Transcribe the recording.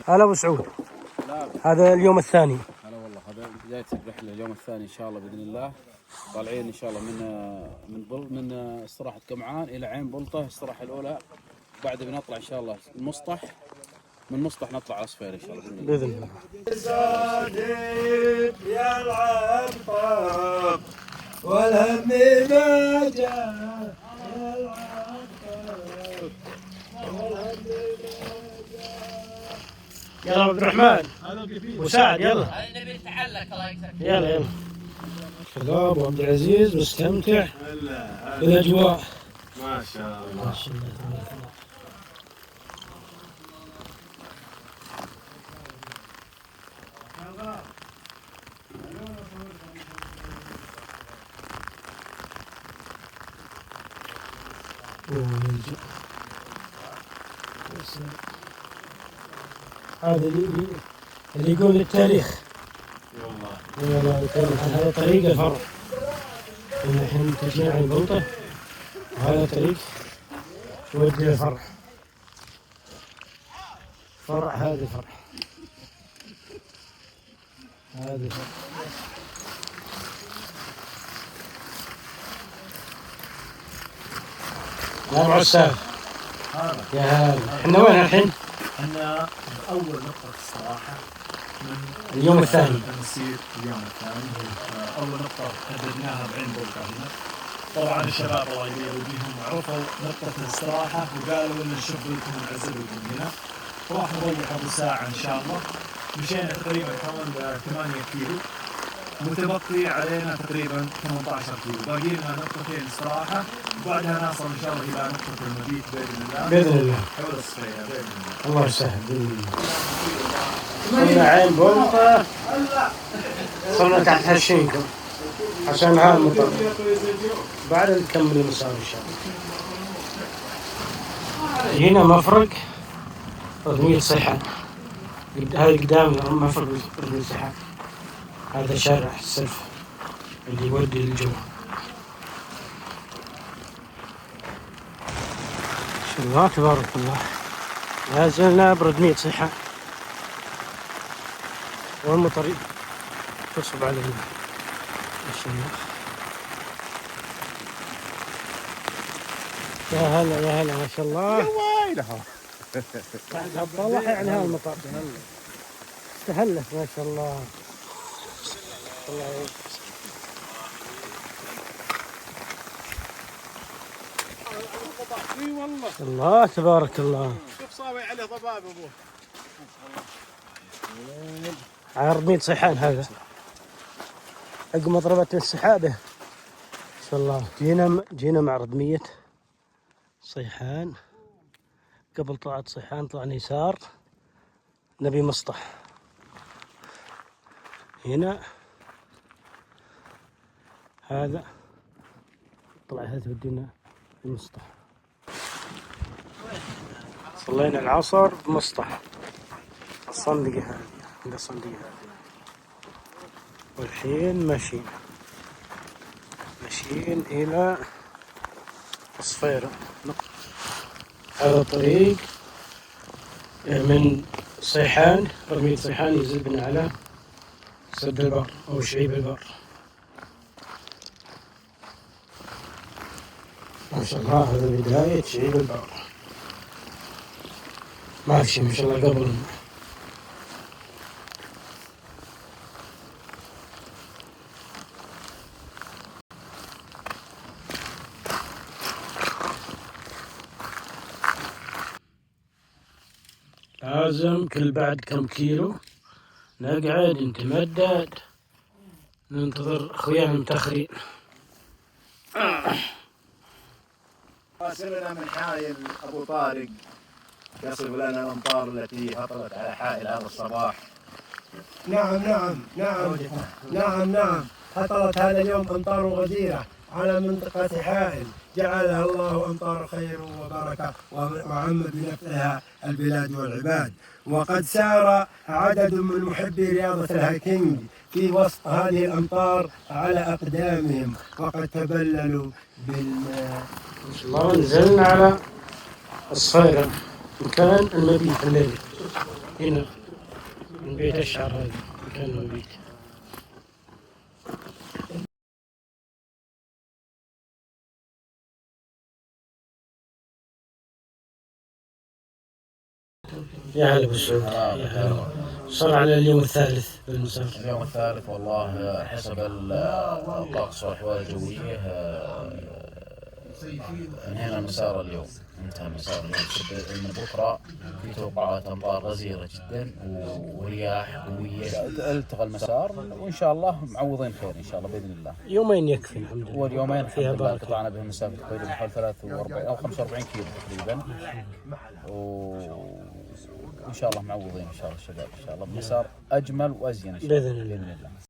هلا ابو سعود. لا هذا اليوم الثاني. هلا والله، هذا بداية الرحلة اليوم الثاني إن شاء الله بإذن الله. طالعين إن شاء الله من استراحة كمعان إلى عين بلطة الاستراحة الأولى. بعد بنطلع إن شاء الله المسطح، من مسطح نطلع على صفير إن شاء الله بإذن الله. يلعب طرب والهم ما جاء يلعب طرب والهم يلا عبد الرحمن وسعد يلا. نبي نتعلق الله يكثر. يلا شباب وعبد العزيز مستمتع بالاجواء. ما شاء الله ما شاء الله تبارك الله. هذا اللي يقول للتاريخ. والله هذا طريق الفرع. الحين تجميع البلطة وهذا طريق يودي للفرع. فرع هذا فرع. هذا فرع. نعم عساف. يا هلا. احنا وين الحين؟ احنا اول نقطة استراحة من اليوم الثاني. المسير اليوم الثاني. اول نقطة حددناها بعين بلطة هنا. طبعا الشباب الله يبارك فيهم عرفوا نقطة الاستراحة وقالوا ان نشوف لكم ونعزل لكم هنا. راح نضيع ابو ساعة ان شاء الله. مشينا تقريبا حوالي 8 كيلو. متبقي علينا تقريبا 18 كيلو، باقي لنا نقطتين استراحة وبعدها نصل ان شاء الله الى نقطة المبيت باذن الله. بإذن الله. حول الصفية باذن الله. الله يسهل بإذن الله. صرنا عين بلطة. صرنا تحت هالشينكم عشان هذا المطر. بعد نكمل المسار ان شاء الله. هنا مفرق رمية صيحان. هذا قدام مفرق رمية صيحان. هذا شارع السلف اللي يودي للجو. ما شاء الله تبارك الله. لا زلنا برمية صيحان والمطر تصب علينا. ما شاء الله. يا هلا يا هلا ما شاء الله. يا ويلها. بعد طلع يعني هذا المطر استهلت ما شاء الله. الله يعين. والله الله تبارك الله. شوف صاوي عليه ضباب ابوه. على رمية صيحان هذا عقب مضربة السحابة. ما شاء الله. جينا مع رمية صيحان. قبل طلعت صيحان طلعنا يسار نبي مسطح. هنا هذا طلع هذا ودينا المسطح. صلينا العصر بمسطح الصندقة هذه عند الصندقة هذه. والحين ماشيين إلى الصفيرة. هذا الطريق من صيحان رمية صيحان ينزل بنا على سد البر أو شعيب البر. ما شاء الله هذا بداية شعيب البر. ما في شيء ما شاء الله قبل. لازم كل بعد كم كيلو نقعد نتمدد ننتظر اخويانا المتاخرين. واصلنا من حائل ابو طارق يصف لنا الامطار التي هطلت على حائل هذا الصباح. نعم هطلت هذا اليوم امطار غزيره على منطقه حائل جعلها الله امطار خير وبركه وعم بنفعها البلاد والعباد. وقد سار عدد من محبي رياضه الهايكنج في وسط هذه الامطار على اقدامهم وقد تبللوا بالماء. الله نزلنا على الصفيرة مكان المبيت الليلي هنا. من بيت الشعر هذا كان من بيت. يا هلا ابو سعود، يا هلا. صار على اليوم الثالث بالمسافة. اليوم الثالث والله حسب الطقس والأحوال الجوية انهينا المسار اليوم، انتهى المسار اليوم. من بكرة في توقعات أمطار غزيرة جدا ورياح قوية. التقى المسار وإن شاء الله معوضين خير إن شاء الله بإذن الله. يومين يكفي الحمد لله. واليومين فيها الحمد لله بركة. قطعنا بهم مسافة تقريبا حوالي 43 أو 45 كيلو تقريبا. وإن شاء الله معوضين إن شاء الله الشباب إن شاء الله بمسار أجمل وأزين إن شاء الله بإذن الله.